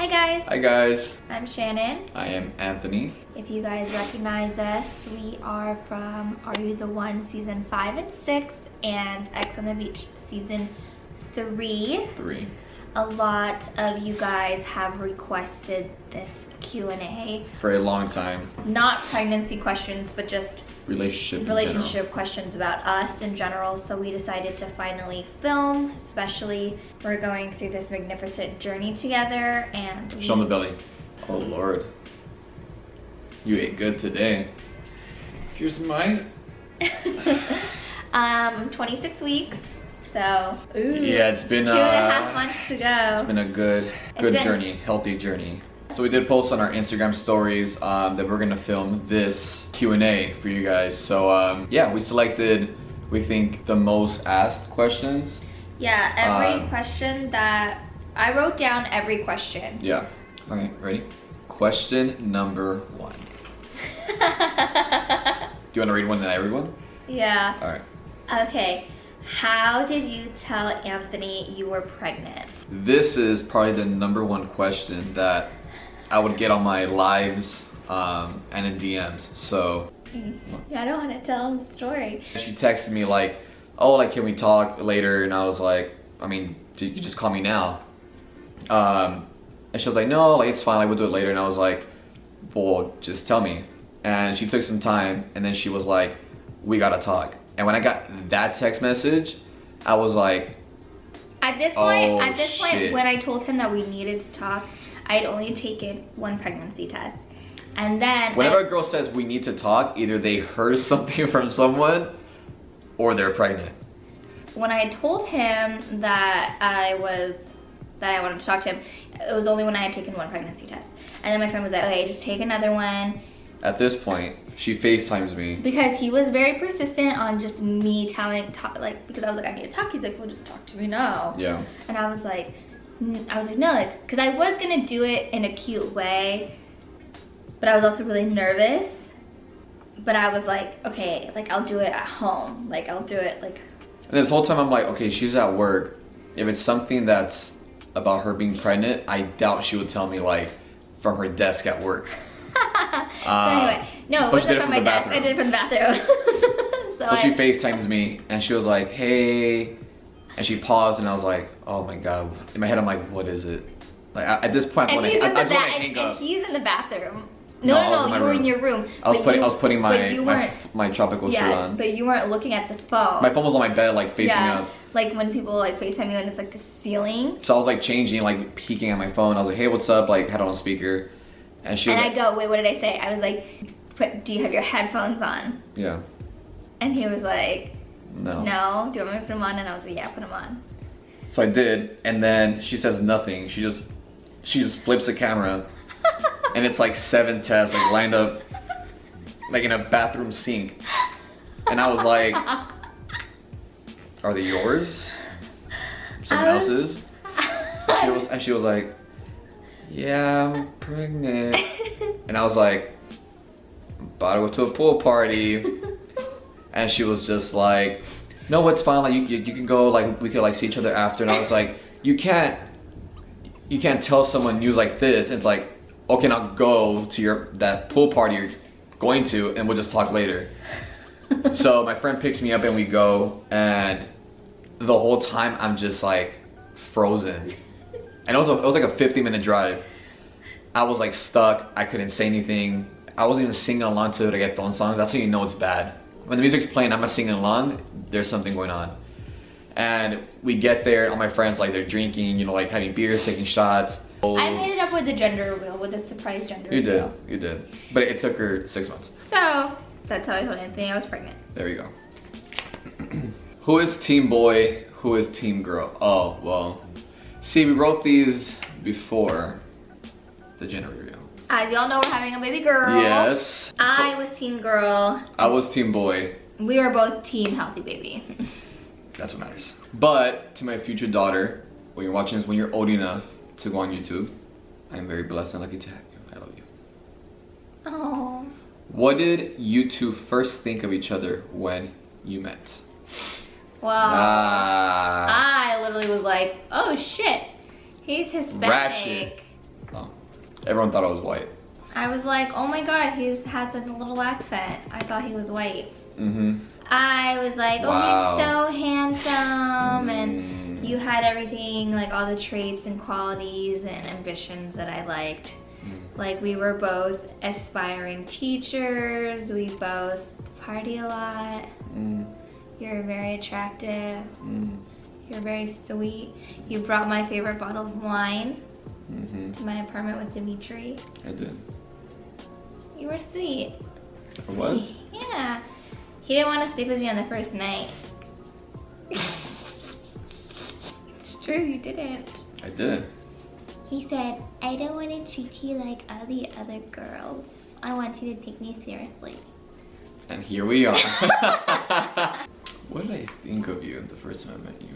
guys. Hi guys. I'm Shannon. I am Anthony. If you guys recognize us, we are from Are You the One season 5 and 6 and X on the Beach season 3. A lot of you guys have requested this Q&A. For a long time. Not pregnancy questions, but just relationship questions about us in general. So we decided to finally film, especially we're going through this magnificent journey together. And Show them the belly. Oh Lord. You ate good today. Here's mine. I'm 26 weeks. So yeah, it's been 2.5 months to go. It's been a good journey, healthy journey. So we did post on our Instagram stories that we're gonna film this Q&A for you guys. So yeah, we selected, we think, the most asked questions. Yeah, every question that I wrote down, every question. Yeah. Okay, ready? Question number 1. Do you want to read one and I read one? Yeah. All right. Okay. How did you tell Anthony you were pregnant? This is probably the number 1 question that I would get on my lives and in DMs. So I don't want to tell him the story. she texted me like, oh, like, can we talk later? And I was like, I mean, you just call me now. And she was like, no, like, it's fine, like, we'll do it later. And I was like, well, just tell me. And she took some time, and then she was like, we gotta talk. And when I got that text message, I was like, at this point, shit. when I told him that we needed to talk, I had only taken 1 pregnancy test. And then whenever a girl says we need to talk, either they heard something from someone or they're pregnant. When I told him that I wanted to talk to him, it was only when I had taken 1 pregnancy test. And then my friend was like, okay, just take another one. At this point, she FaceTimes me. Because he was very persistent on just me because I was like, I need to talk. He's like, well, just talk to me now. Yeah. And I was like, no, like, because I was gonna do it in a cute way, but I was also really nervous. But I was like, okay, like, I'll do it at home. Like, I'll do it, like. And this whole time I'm like, okay, she's at work. If it's something that's about her being pregnant, I doubt she would tell me, like, from her desk at work. So anyway, no, it wasn't from my desk. I did it from the bathroom. So she FaceTimes me, and she was like, hey. And she paused, and I was like, oh my God. In my head, I'm like, what is it? Like, at this point, I just want to hang up. And he's in the bathroom. No, you were in your room. I was putting my tropical shirt on. But you weren't looking at the phone. My phone was on my bed, like, facing up. Like when people like FaceTime you and it's like the ceiling. So I was like changing, like peeking at my phone. I was like, hey, what's up? Like, had it on speaker. And she was I go, wait, what did I say? I was like, do you have your headphones on? Yeah. And he was like, no. No, do you want me to put them on? And I was like, yeah, put them on. So I did, and then she says nothing. She just flips the camera, and it's like 7 tests like lined up, like in a bathroom sink. And I was like, are they yours? Someone else's? And she was like, yeah, I'm pregnant. And I was like, about to go to a pool party. And she was just like, no, it's fine, like you can go, like we could like see each other after. And I was like, you can't tell someone news like this. It's like, okay, now go to that pool party you're going to, and we'll just talk later. So my friend picks me up and we go, and the whole time I'm just like frozen. And it was like a 50-minute drive. I was like stuck. I couldn't say anything. I wasn't even singing along to reggaeton songs. That's how you know it's bad. When the music's playing, I'm not singing along, there's something going on. And we get there, all my friends, like, they're drinking, you know, like having beers, taking shots. I made it up with the gender reveal, with the surprise gender reveal. You did. But it took her 6 months. So, that's how I told Anthony I was pregnant. There you go. Who is team boy? Who is team girl? Oh, well. See, we wrote these before the gender reveal. As y'all know, we're having a baby girl. Yes. I was team girl. I was team boy. We were both team healthy baby. That's what matters. But to my future daughter, when you're watching this, when you're old enough to go on YouTube, I am very blessed and lucky to have you. I love you. Oh. What did you two first think of each other when you met? Well, I literally was like, oh shit, he's Hispanic. Ratchet. Oh. Everyone thought I was white. I was like, oh my god, he has a little accent. I thought he was white. Mm-hmm. I was like, oh, wow. he's so handsome, and you had everything, like all the traits and qualities and ambitions that I liked. Like, we were both aspiring teachers, we both party a lot. You're very attractive. You're very sweet. You brought my favorite bottle of wine to my apartment with Dimitri. I did. You were sweet. I was? Yeah. He didn't want to sleep with me on the first night. It's true, you didn't. I did. He said, I don't want to treat you like all the other girls. I want you to take me seriously. And here we are. What did I think of you the first time I met you?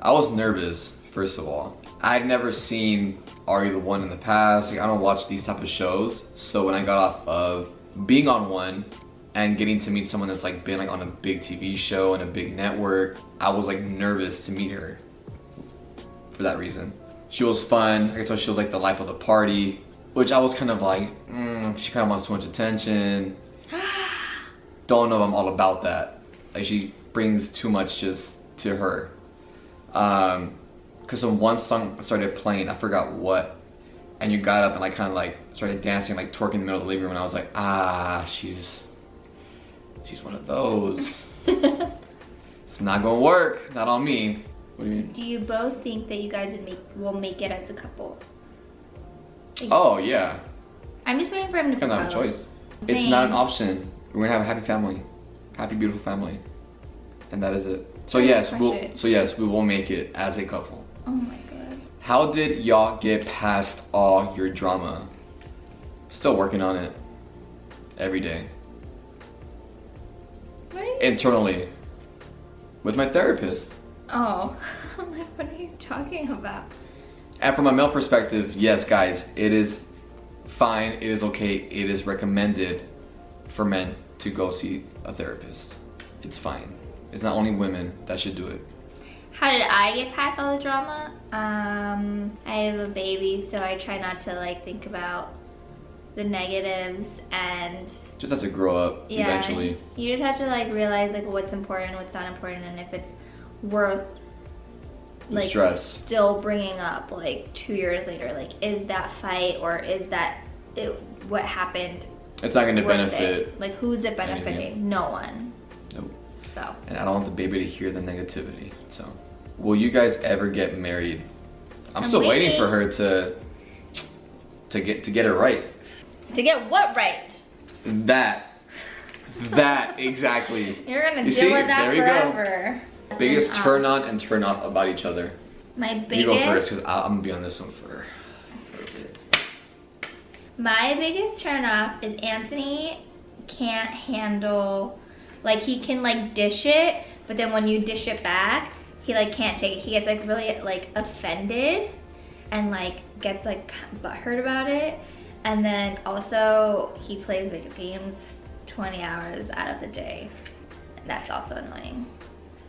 I was nervous, first of all. I'd never seen Are You the One in the past. Like, I don't watch these type of shows. So when I got off of being on one and getting to meet someone that's like been like on a big TV show and a big network, I was like nervous to meet her for that reason. She was fun. I could tell she was like the life of the party, which I was kind of like, she kind of wants too much attention. Don't know if I'm all about that. Like, she brings too much just to her. Cause when one song started playing, I forgot what, and you got up and like kind of like started dancing, like twerking in the middle of the living room, and I was like, she's one of those. It's not gonna work, not on me. What do you mean? Do you both think that you guys will make it as a couple? Oh yeah. I'm just waiting for him to propose. I don't have a choice. It's not an option. We're gonna have a happy family, happy beautiful family, and that is it. So yes, we will make it as a couple. Oh my god. How did y'all get past all your drama? Still working on it. Every day. Internally. With my therapist. Oh. I'm like, what are you talking about? And from a male perspective, yes guys, it is fine, it is okay, it is recommended for men to go see a therapist. It's fine. It's not only women that should do it. How did I get past all the drama? I have a baby, so I try not to like think about the negatives, and just have to grow up eventually. You just have to like realize like what's important, what's not important, and if it's worth like stress still bringing up like 2 years later. Like, is that fight or is that what happened? It's not going to benefit. Like, who's it benefiting? Anything. No one. Nope. So. And I don't want the baby to hear the negativity. So, will you guys ever get married? I'm still waiting for her to get it right. To get what right? That exactly. You're gonna deal with that forever. Go. Biggest turn on and turn off about each other. My biggest. You go first, because I'm gonna be on this one for a bit. My biggest turn off is Anthony can't handle, like, he can like dish it, but then when you dish it back, he like can't take it. He gets like really like offended and like gets like butthurt about it. And then also he plays video games 20 hours out of the day. That's also annoying.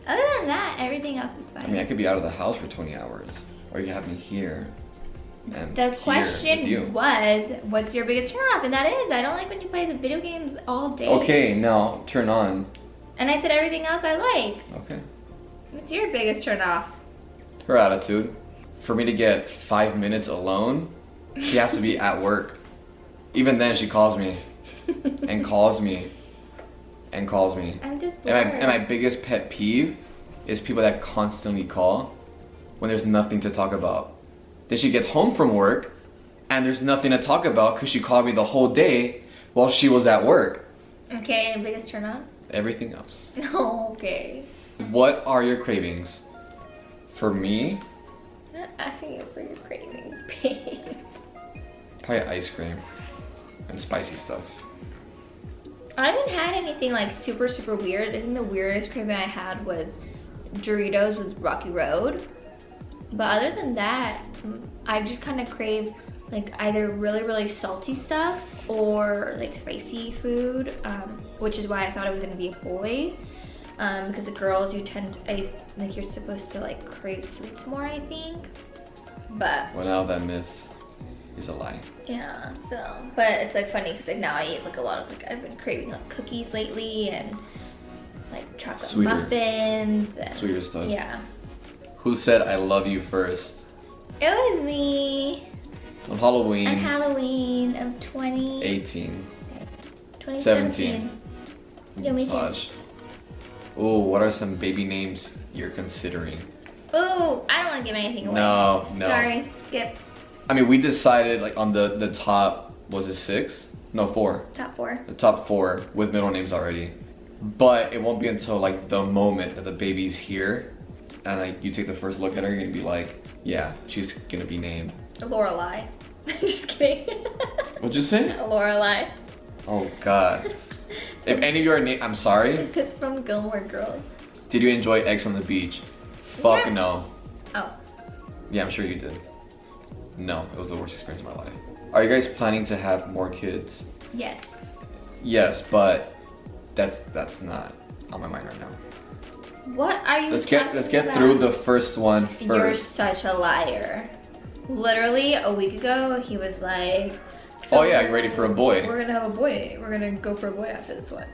Other than that, everything else is fine. I mean, I could be out of the house for 20 hours, or you have me here. And the question was, what's your biggest turn off? And that is, I don't like when you play the video games all day. Okay, now turn on. And I said everything else I like. Okay. What's your biggest turn off? Her attitude. For me to get 5 minutes alone, she has to be at work. Even then, she calls me and calls me and calls me. I'm just bored. And my biggest pet peeve is people that constantly call when there's nothing to talk about. Then she gets home from work and there's nothing to talk about because she called me the whole day while she was at work. Okay, and biggest turn on? Everything else. Okay. What are your cravings? For me, I'm not asking you for your cravings, babe. probably ice cream and spicy stuff. I haven't had anything like super weird. I think the weirdest craving I had was Doritos with Rocky Road. But other than that, I just kind of crave like either really salty stuff or like spicy food, which is why I thought it was gonna be a boy. Because the girls, like you're supposed to like crave sweets more, I think. But Well, now that myth is a lie. Yeah, so, but it's like funny because like now I eat like a lot of like, I've been craving like cookies lately and like chocolate muffins. And, sweeter stuff. Yeah. Who said I love you first? It was me. On Halloween. On Halloween of 2017. 17. Yo, make it. Oh, what are some baby names you're considering? Oh, I don't want to give anything away. No. Sorry, skip. I mean, we decided like on the top, was it 6? No, 4. Top 4. The top 4 with middle names already. But it won't be until like the moment that the baby's here and like you take the first look at her, you're gonna be like, yeah, she's gonna be named Lorelai. Just kidding. What'd you say? Lorelai. Oh God. If any of you are named, I'm sorry. It's from Gilmore Girls. Did you enjoy X on the Beach? Fuck no. Oh. Yeah, I'm sure you did. No, it was the worst experience of my life. Are you guys planning to have more kids? Yes. Yes, but that's not on my mind right now. What are you Let's get through the first one first. You're such a liar. Literally a week ago, he was like, oh yeah, you ready for a boy? We're gonna have a boy. We're gonna go for a boy after this one.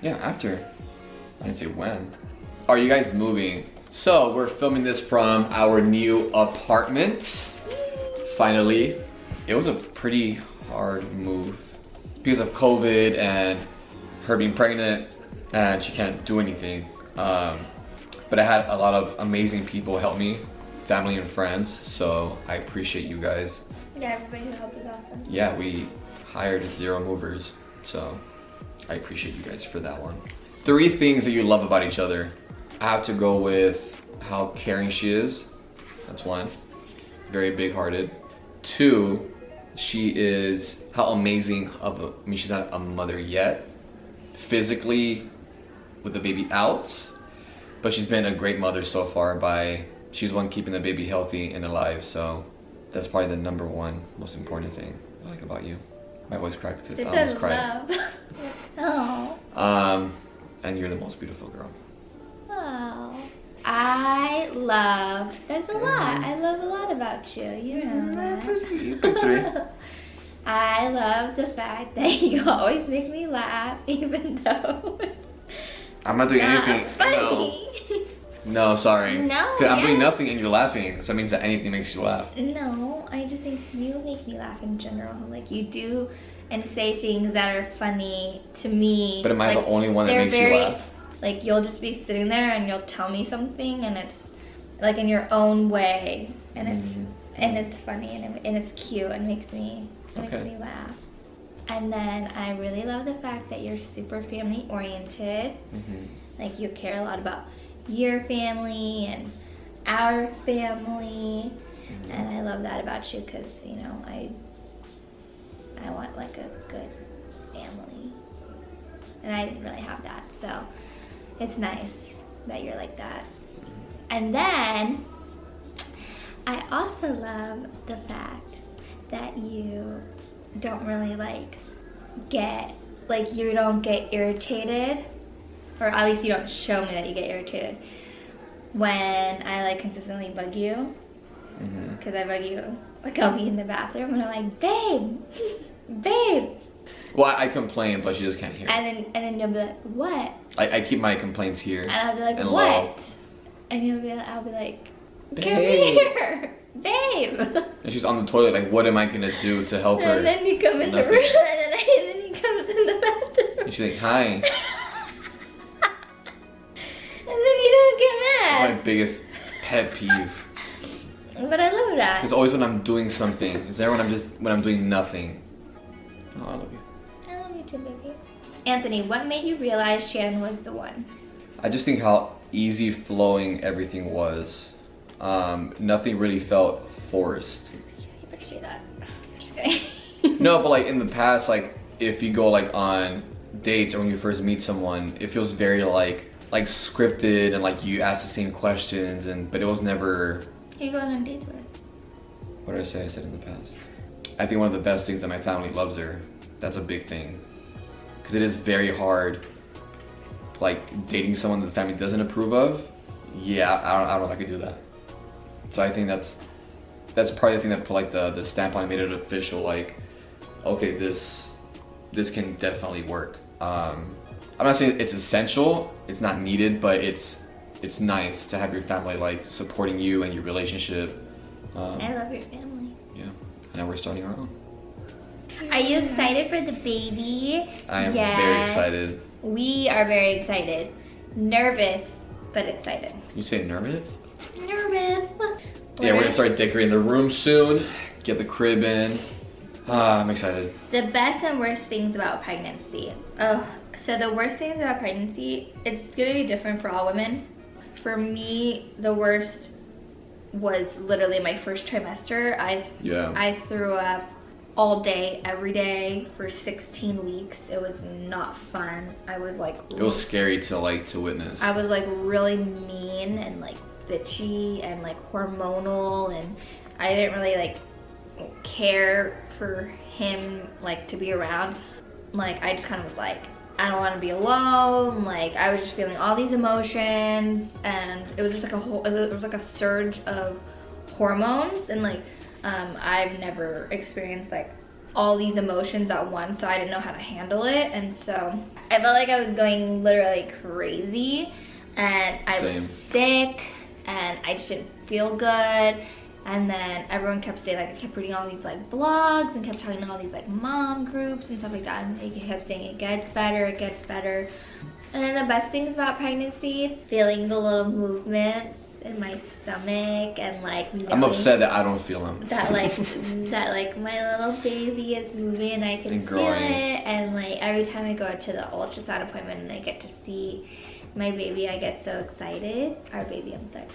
Yeah, after. I didn't say when. Are you guys moving? So we're filming this from our new apartment. Finally. It was a pretty hard move because of COVID and her being pregnant and she can't do anything. But I had a lot of amazing people help me, family and friends, so I appreciate you guys. Yeah, everybody who helped was awesome. Yeah, we hired 0 movers, so I appreciate you guys for that one. 3 things that you love about each other. I have to go with how caring she is. That's 1. Very big-hearted. 2, she is how amazing I mean, she's not a mother yet, physically with the baby out, but she's been a great mother so far she's one keeping the baby healthy and alive, so that's probably the number 1 most important thing I like about you. My voice cracked because I almost cried. Oh. And you're the most beautiful girl. Oh. I love, there's a lot. I love a lot about you. You know that. You pick 3. I love the fact that you always make me laugh, even though I'm not doing anything. funny. No, sorry. No, I'm doing nothing and you're laughing, so it means that anything makes you laugh. No, I just think you make me laugh in general. Like you do and say things that are funny to me. But am I the only one that makes you laugh? Like you'll just be sitting there and you'll tell me something and it's like in your own way and it's funny and it's cute and makes me laugh. And then I really love the fact that you're super family oriented. Like you care a lot about your family and our family, and I love that about you because you know I want like a good family, and I didn't really have that, so it's nice that you're like that. And then I also love the fact that you don't really you don't get irritated, or at least you don't show me that you get irritated when I like consistently bug you. Because I bug you, like I'll be in the bathroom and I'm like, babe, babe. Well, I complain, but she just can't hear. And then you'll be like, what? I keep my complaints here. And I'll be like, and what? Low. And I'll be like, come Babe. here, babe. And she's on the toilet, like, what am I gonna do to help her? And then you come in the room, and then he comes in the bathroom. And she's like, hi. And then you don't get mad. That's my biggest pet peeve. But I love that. Because always when I'm doing something. It's never when I'm doing nothing. Oh, I love you. I love you too, baby. Anthony, what made you realize Shannon was the one? I just think how easy flowing everything was. Nothing really felt forced. You better say that. Just kidding. No, but like in the past, like if you go like on dates or when you first meet someone, it feels very like scripted and like you ask the same questions but it was never. Who are you going on dates with? What did I say? I said in the past. I think one of the best things that my family loves her. That's a big thing. Because it is very hard, like dating someone that the family doesn't approve of. Yeah, I don't know if I could do that. So I think that's that's probably the thing that put like the stamp on it, made it official. Like, okay, this can definitely work. I'm not saying it's essential, it's not needed, but it's nice to have your family like supporting you and your relationship. I love your family. Yeah, now we're starting our own. Are you excited for the baby? I am very excited. We are very excited. Nervous, but excited. You say nervous? Nervous. Yeah, we're gonna start decorating the room soon. Get the crib in. I'm excited. The best and worst things about pregnancy. Oh, so the worst things about pregnancy, it's gonna be different for all women. For me, the worst was literally my first trimester. I threw up all day, every day for 16 weeks. It was not fun. I was like... It was scary to witness. I was like really mean and like bitchy and like hormonal, and I didn't really like care for him like to be around. Like I just kind of was like, I don't want to be alone. Like I was just feeling all these emotions, and it was just like it was like a surge of hormones, and like I've never experienced like all these emotions at once, so I didn't know how to handle it, and so I felt like I was going literally crazy, and I was sick, and I just didn't feel good. And then everyone kept saying, like, I kept reading all these like blogs and kept talking to all these like mom groups and stuff like that, and they kept saying it gets better, it gets better. And then the best things about pregnancy, feeling the little movements in my stomach, and like I'm upset that I don't feel them. That like my little baby is moving and I can feel it, and like every time I go to the ultrasound appointment and I get to see my baby, I get so excited. Our baby, I'm sorry.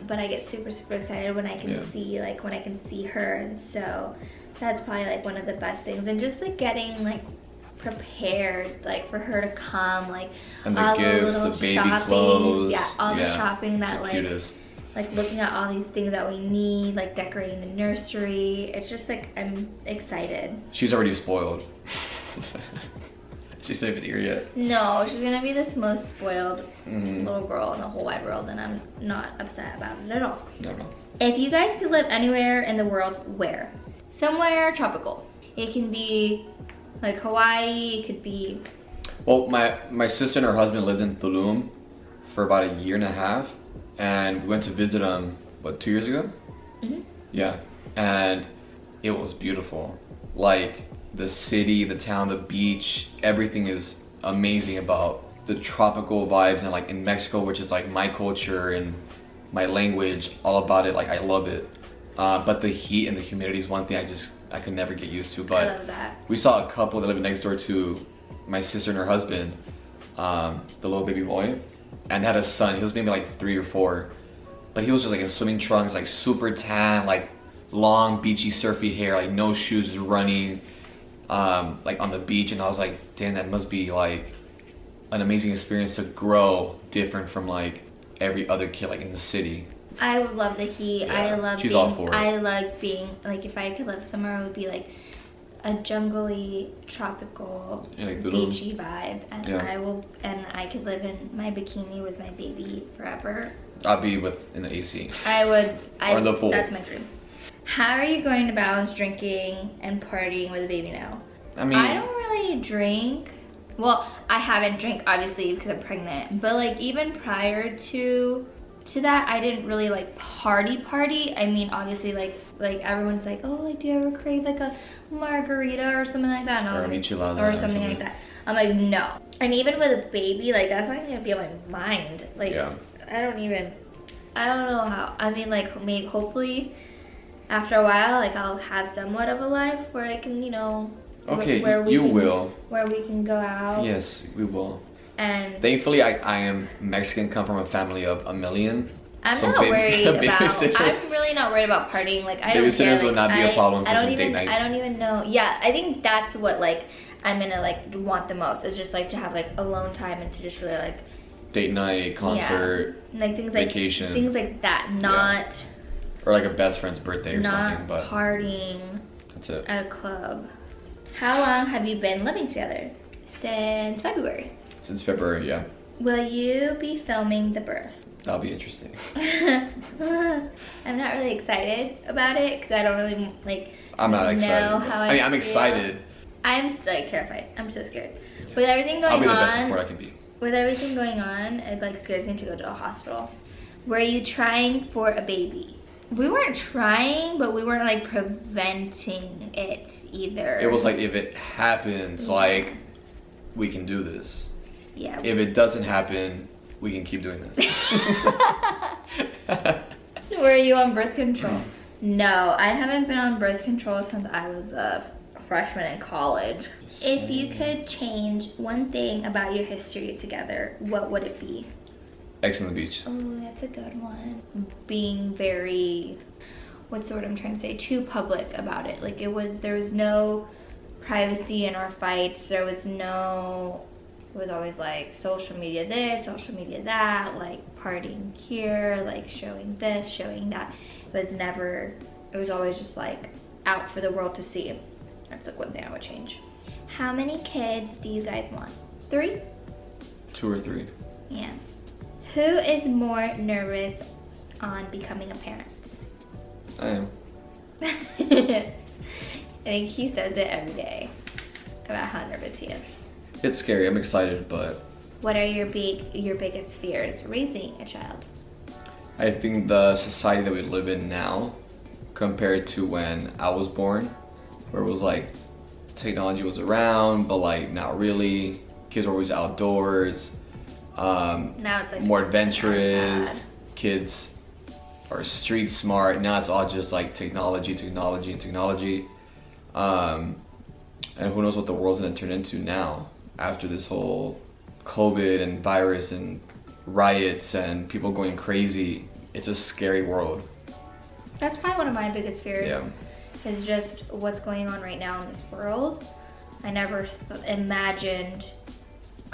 But I get super excited when I can see when I can see her, and so that's probably like one of the best things. And just like getting like prepared like for her to come, like and the all gifts, the little the baby shopping, clothes, all the shopping that like looking at all these things that we need, like decorating the nursery. It's just like I'm excited. She's already spoiled. She's not even here yet. No, she's gonna be this most spoiled little girl in the whole wide world, and I'm not upset about it at all. No. If you guys could live anywhere in the world, where? Somewhere tropical. It can be like Hawaii, it could be... Well, my sister and her husband lived in Tulum for about 1.5 years, and we went to visit them, what, 2 years ago? Yeah, and it was beautiful. Like, the city, the town, the beach, everything is amazing about the tropical vibes, and like in Mexico, which is like my culture and my language, all about it. Like I love it. But the heat and the humidity is one thing I could never get used to. But I love that. We saw a couple that lived next door to my sister and her husband, the little baby boy, and had a son. He was maybe like 3 or 4, but he was just like in swimming trunks, like super tan, like long beachy surfy hair, like no shoes, just running like on the beach. And I was like, damn, that must be like an amazing experience to grow different from like every other kid like in the city. I would love the heat. I love She's all for it. I like being like, if I could live somewhere, it would be like a jungly, tropical, beachy vibe, and I could live in my bikini with my baby forever. I'll be in the AC. I would. Or in the pool. That's my dream. How are you going to balance drinking and partying with a baby now? I mean, I don't really drink. Well, I haven't drank obviously because I'm pregnant, but like even prior to that, I didn't really like party. I mean, obviously like everyone's like, oh, like do you ever crave like a margarita or something like that? Or a michelada or something like that. I'm like, no. And even with a baby, like that's not gonna be on my mind. Like I don't know how. I mean, like maybe hopefully after a while, like I'll have somewhat of a life where I can, okay, where we can go out. Yes, we will. And thankfully, I am Mexican, come from a family of 1 million. I'm not worried about. I'm really not worried about partying. Like I don't care. Babysitters would not be a problem for some date nights. I don't even know. Yeah, I think that's what like I'm gonna like want the most. Is just like to have like alone time and to just really like date night, concert, like things vacation, like things like that. Not or like a best friend's birthday or something. But partying. That's it. At a club. How long have you been living together? Since February. Since February, yeah. Will you be filming the birth? That'll be interesting. I'm not really excited about it because I don't really I'm not excited. know how I mean, I'm feel. excited. I'm like terrified. I'm so scared. With everything going on, I'll be the best support I can be. With everything going on, it like scares me to go to a hospital. Were you trying for a baby? We weren't trying, but we weren't like preventing it either. It was like, if it happens, like, we can do this. Yeah. If it doesn't happen, we can keep doing this. Were you on birth control? No, I haven't been on birth control since I was a freshman in college. If you could change one thing about your history together, what would it be? Ex on the Beach. Oh, that's a good one. Being very, what's the word I'm trying to say, too public about it. Like there was no privacy in our fights. It was always like social media this, social media that, like partying here, like showing this, showing that. It was always just like out for the world to see. That's like one thing I would change. How many kids do you guys want? 3? 2 or 3. Yeah. Who is more nervous on becoming a parent? I am. I think he says it every day about how nervous he is. It's scary. I'm excited, but... What are your biggest fears raising a child? I think the society that we live in now, compared to when I was born, where it was like, technology was around, but like not really. Kids were always outdoors. Now it's like more adventurous. Kids are street smart. Now it's all just like technology. And who knows what the world's gonna turn into now after this whole COVID and virus and riots and people going crazy. It's a scary world. That's probably one of my biggest fears. Yeah. Is just what's going on right now in this world. I never imagined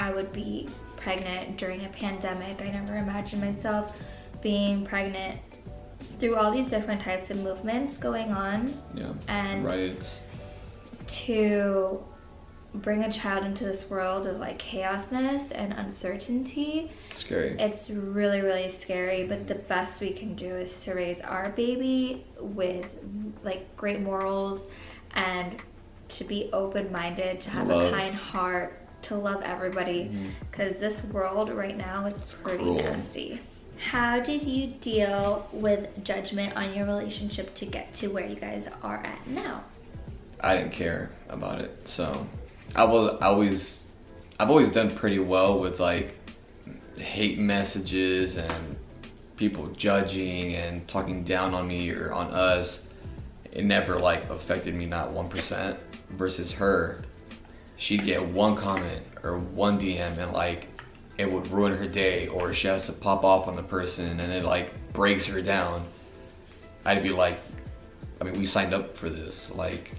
I would be pregnant during a pandemic. I never imagined myself being pregnant through all these different types of movements going on. Yeah. And riots. To bring a child into this world of like chaosness and uncertainty. Scary. It's really, really scary, but the best we can do is to raise our baby with like great morals and to be open-minded, to have a kind heart, to love everybody, because this world right now is pretty nasty. How did you deal with judgment on your relationship to get to where you guys are at now? I didn't care about it, so I've always done pretty well with like hate messages and people judging and talking down on me or on us. It never like affected me, not 1%. Versus her, she'd get one comment or one DM and like it would ruin her day, or she has to pop off on the person and it like breaks her down. I'd be like, I mean, we signed up for this. Like,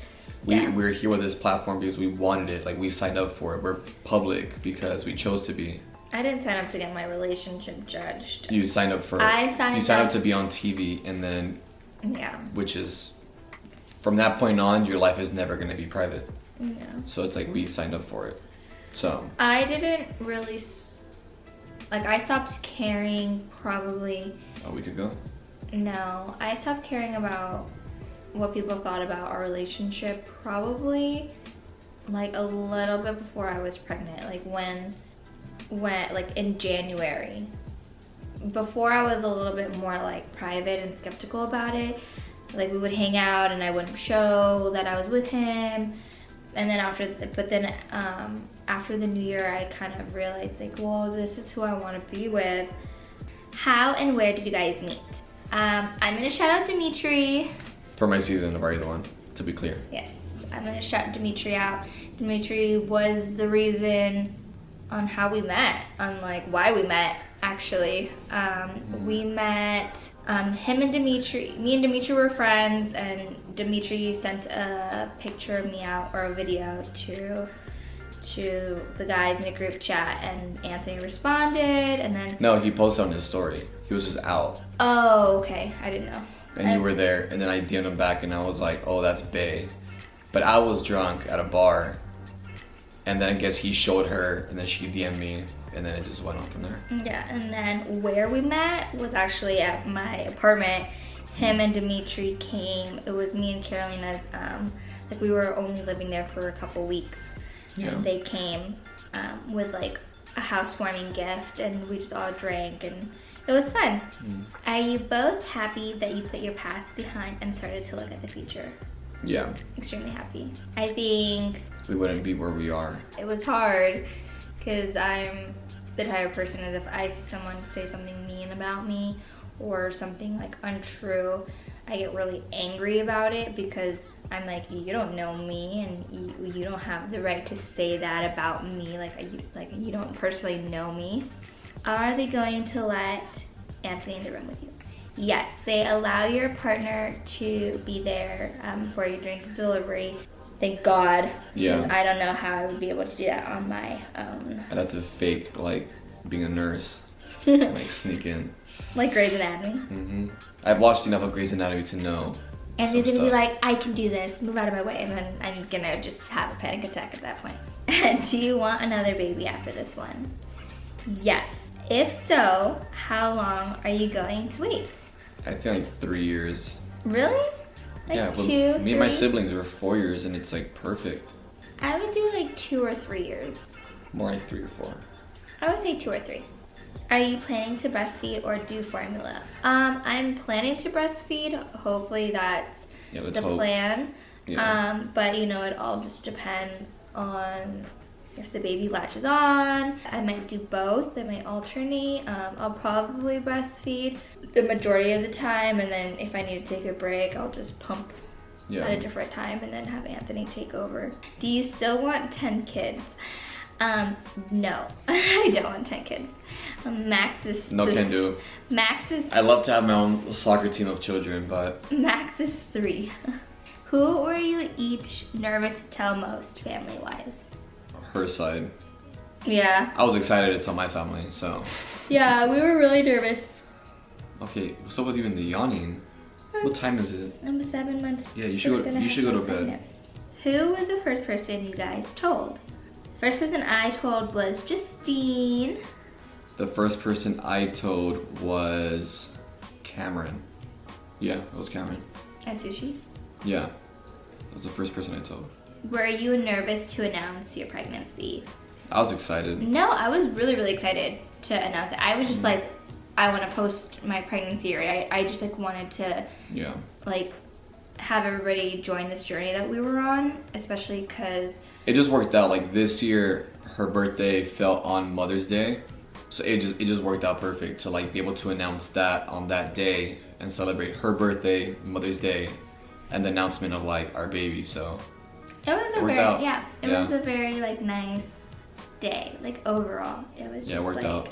we're here with this platform because we wanted it. Like, we signed up for it. We're public because we chose to be. I didn't sign up to get my relationship judged. You signed up for You signed up to be on TV, and then yeah, which is from that point on, your life is never going to be private. Yeah. So it's like we signed up for it. So I didn't really like. I stopped caring probably a week ago. No, I stopped caring about what people thought about our relationship probably like a little bit before I was pregnant. Like when like in January. Before I was a little bit more like private and skeptical about it. Like we would hang out and I wouldn't show that I was with him. And then after the new year, I kind of realized like, well, this is who I want to be with. How and where did you guys meet? I'm gonna shout out Dimitri. For my season of Are You the One, to be clear. Yes, I'm gonna shout Dimitri out. Dimitri was the reason on how we met, on like why we met actually. We met, me and Dimitri were friends, and Dimitri sent a picture of me out, or a video to the guys in the group chat, and Anthony responded, and then... No, he posted on his story. He was just out. Oh, okay, I didn't know. And you were there, and then I DM'd him back, and I was like, oh, that's bae. But I was drunk at a bar, and then I guess he showed her, and then she DM'd me, and then it just went on from there. Yeah, and then where we met was actually at my apartment. Him and Dimitri came. It was me and Carolina's, like we were only living there for a couple weeks. Yeah. And they came with like a housewarming gift, and we just all drank, and it was fun. Are you both happy that you put your past behind and started to look at the future? Yeah. Extremely happy. I think we wouldn't be where we are. It was hard because I'm the type of person that if I see someone say something mean about me or something like untrue, I get really angry about it because I'm like, you don't know me and you don't have the right to say that about me. Like you don't personally know me. Are they going to let Anthony in the room with you? Yes, they allow your partner to be there for you during the delivery. Thank God. Yeah. I don't know how I would be able to do that on my own. I'd have to fake like being a nurse, like sneak in. Like Grey's Anatomy. I've watched enough of Grey's Anatomy to know. And he's gonna be like, I can do this, move out of my way, and then I'm gonna just have a panic attack at that point. Do you want another baby after this one? Yes. If so, how long are you going to wait? I feel like 3 years. Really? Like yeah, well, 2, 3? Me and my siblings were 4 years, and it's like perfect. I would do like 2 or 3 years. More like 3 or 4. I would say 2 or 3. Are you planning to breastfeed or do formula? I'm planning to breastfeed. Hopefully that's the plan. Yeah. But you know, it all just depends on if the baby latches on. I might do both. I might alternate. I'll probably breastfeed the majority of the time, and then if I need to take a break, I'll just pump at a different time and then have Anthony take over. Do you still want 10 kids? No, I don't want 10 kids. Max is no can do. Max is. I'd love to have my own soccer team of children, but Max is 3. Who were you each nervous to tell most, family-wise? Her side. Yeah. I was excited to tell my family, so. Yeah, we were really nervous. Okay, what's up with you in the yawning? What time is it? I'm 7 months. Yeah, you should go to bed. Who was the first person you guys told? First person I told was Justine. The first person I told was Cameron. Yeah, it was Cameron. And Sushi? Yeah, that was the first person I told. Were you nervous to announce your pregnancy? I was excited. No, I was really, really excited to announce it. I was just like, I want to post my pregnancy, right? I just like wanted to like have everybody join this journey that we were on, especially because it just worked out. Like this year, her birthday fell on Mother's Day. So it just worked out perfect to like be able to announce that on that day and celebrate her birthday, Mother's Day, and the announcement of like our baby. So it was a was a very like nice day. Like overall, it was just it worked out.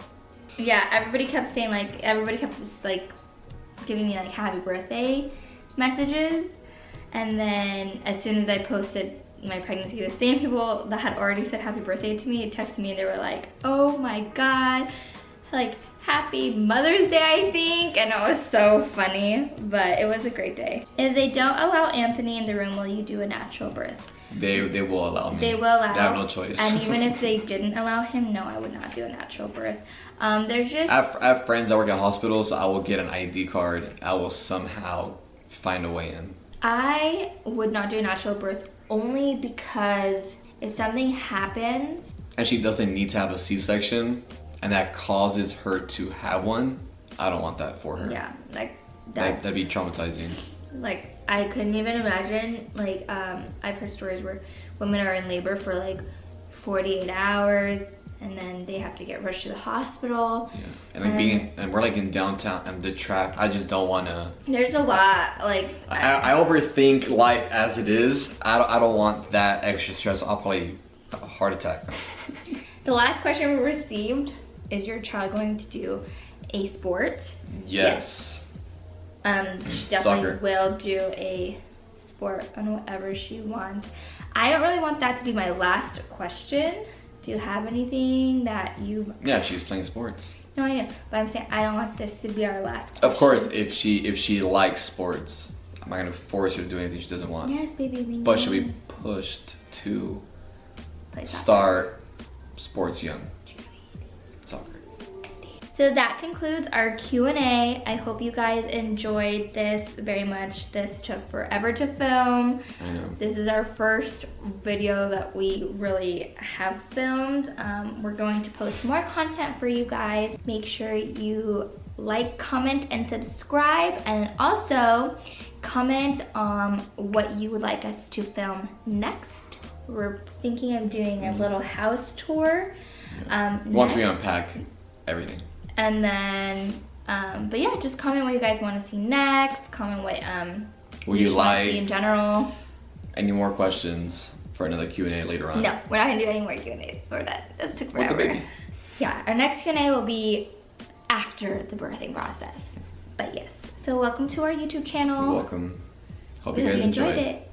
Yeah, everybody kept saying like just like giving me like happy birthday messages, and then as soon as I posted my pregnancy, the same people that had already said happy birthday to me texted me and they were like, oh my god, like happy Mother's Day, I think. And it was so funny, but it was a great day. If they don't allow Anthony in the room, will you do a natural birth? They will allow me. They will allow. They have no choice. And even if they didn't allow him, no, I would not do a natural birth. There's just I have friends that work at hospitals, so I will get an ID card. I will somehow find a way in. I would not do a natural birth only because if something happens and she doesn't need to have a C-section and that causes her to have one, I don't want that for her. Yeah, that'd be traumatizing. Like I couldn't even imagine. Like I've heard stories where women are in labor for like 48 hours and then they have to get rushed to the hospital. Yeah, and like and we're like in downtown and the traffic. I just don't want to. There's a lot. Like I overthink life as it is. I don't want that extra stress. I'll probably have a heart attack. The last question we received is: your child going to do a sport? Yes. She definitely will do a sport on whatever she wants. I don't really want that to be my last question. Do you have anything that you... Yeah, she's playing sports. No, I know, but I'm saying I don't want this to be our last question. Of course, if she likes sports, I'm not gonna force her to do anything she doesn't want. Yes, baby, we know. But she'll be pushed to start sports young. Soccer. So that concludes our Q&A. I hope you guys enjoyed this very much. This took forever to film. I know. This is our first video that we really have filmed. We're going to post more content for you guys. Make sure you like, comment, and subscribe. And also comment what you would like us to film next. We're thinking of doing a little house tour. Once we unpack everything. And then, but yeah, just comment what you guys want to see next. Comment what you like see in general. Any more questions for another Q&A later on? No, we're not gonna do any more Q&As for that. This took With the forever. baby. Yeah, our next Q&A will be after the birthing process. But yes, so welcome to our YouTube channel. You're welcome. Hope We you hope guys you enjoyed enjoyed it.